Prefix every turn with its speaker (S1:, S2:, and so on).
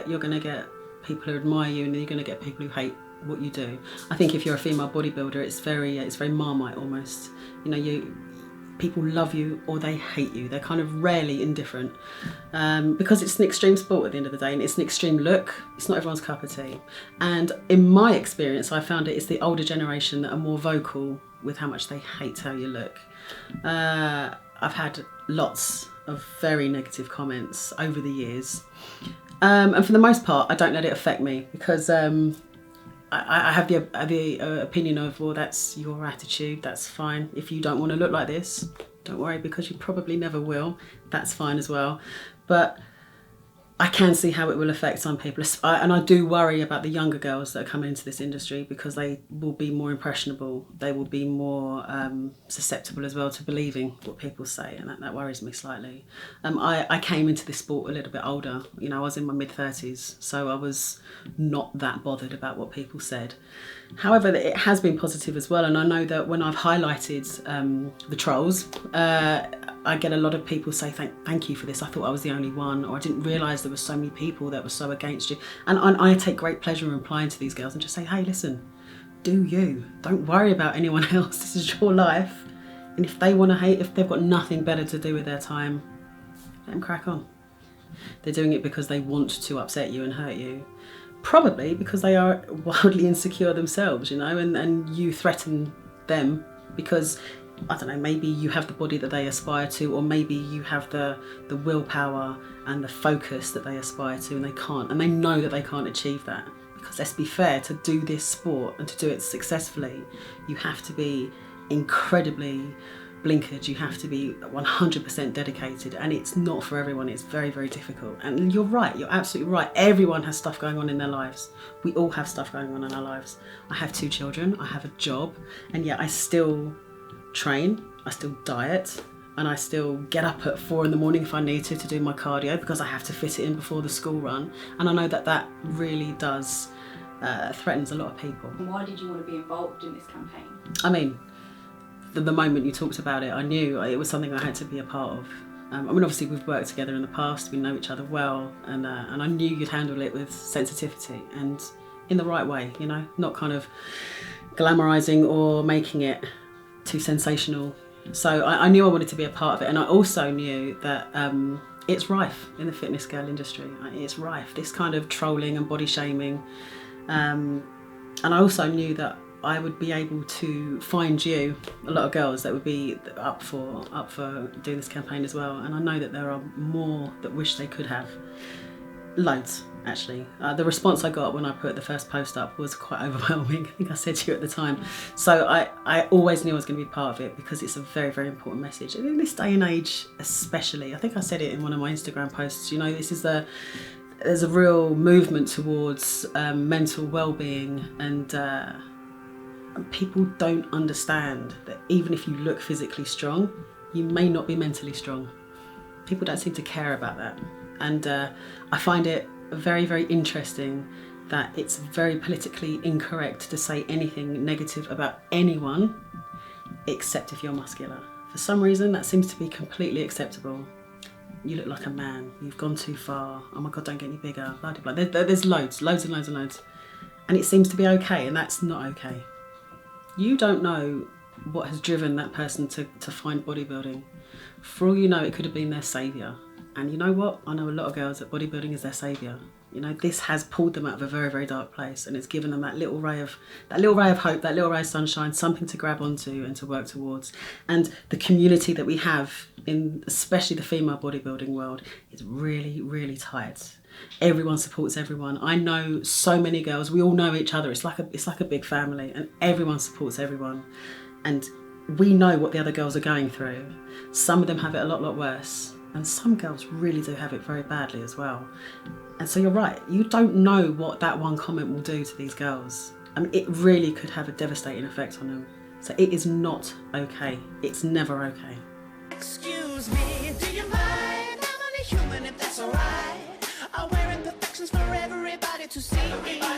S1: You're going to get people who admire you, and then you're going to get people who hate what you do. I think if you're a female bodybuilder, it's very Marmite almost. You know, people love you or they hate you. They're kind of rarely indifferent, because it's an extreme sport at the end of the day, and it's an extreme look. It's not everyone's cup of tea. And in my experience, I found it's the older generation that are more vocal with how much they hate how you look. I've had lots of very negative comments over the years. And for the most part, I don't let it affect me, because I have the opinion of, well, that's your attitude, that's fine. If you don't want to look like this, don't worry, because you probably never will. That's fine as well. But I can see how it will affect some people. And I do worry about the younger girls that are coming into this industry, because they will be more impressionable. They will be more susceptible as well to believing what people say, and that worries me slightly. I came into this sport a little bit older. You know, I was in my mid-30s, so I was not that bothered about what people said. However, it has been positive as well, and I know that when I've highlighted the trolls, I get a lot of people say, thank you for this. I thought I was the only one, or I didn't realise there were so many people that were so against you. And I take great pleasure in replying to these girls and just say, hey, listen, do you. Don't worry about anyone else. This is your life. And if they want to hate, if they've got nothing better to do with their time, let them crack on. They're doing it because they want to upset you and hurt you. Probably because they are wildly insecure themselves, you know, and you threaten them because, I don't know, maybe you have the body that they aspire to, or maybe you have the willpower and the focus that they aspire to, and they can't, and they know that they can't achieve that. Because let's be fair, to do this sport and to do it successfully, you have to be incredibly blinkered, you have to be 100% dedicated, and it's not for everyone. It's very, very difficult. And you're right, you're absolutely right. Everyone has stuff going on in their lives. We all have stuff going on in our lives. I have 2 children, I have a job, and yet I still train, I still diet, and I still get up at 4 in the morning if I need to do my cardio, because I have to fit it in before the school run. And I know that really does threatens a lot of people.
S2: Why did you want to be involved in this campaign?
S1: I mean, the moment you talked about it, I knew it was something I had to be a part of. I mean, obviously we've worked together in the past, we know each other well, and I knew you'd handle it with sensitivity and in the right way, you know, not kind of glamorising or making it too sensational. So I knew I wanted to be a part of it, and I also knew that it's rife in the fitness girl industry. It's rife, this kind of trolling and body shaming, and I also knew that I would be able to find you a lot of girls that would be up for doing this campaign as well. And I know that there are more that wish they could have. Loads, actually. The response I got when I put the first post up was quite overwhelming. I think I said to you at the time. So I always knew I was going to be part of it, because it's a very, very important message. And in this day and age especially, I think I said it in one of my Instagram posts, you know, there's a real movement towards mental well-being, and people don't understand that even if you look physically strong, you may not be mentally strong. People don't seem to care about that. And I find it very, very interesting that it's very politically incorrect to say anything negative about anyone except if you're muscular. For some reason, that seems to be completely acceptable. You look like a man, you've gone too far, oh my God, don't get any bigger, blah, blah, blah. There's loads and loads and loads. And it seems to be okay, and that's not okay. You don't know what has driven that person to find bodybuilding. For all you know, it could have been their saviour. And you know what? I know a lot of girls that bodybuilding is their saviour. You know, this has pulled them out of a very, very dark place, and it's given them that little ray of hope, that little ray of sunshine, something to grab onto and to work towards. And the community that we have in especially the female bodybuilding world is really, really tight. Everyone supports everyone. I know so many girls, we all know each other. It's like a big family, and everyone supports everyone. And we know what the other girls are going through. Some of them have it a lot worse. And some girls really do have it very badly as well. And so you're right, you don't know what that one comment will do to these girls. I mean, it really could have a devastating effect on them. So it is not okay. It's never okay.
S3: Excuse me, do you mind? I'm only human, if that's alright. I wear imperfections for everybody to see.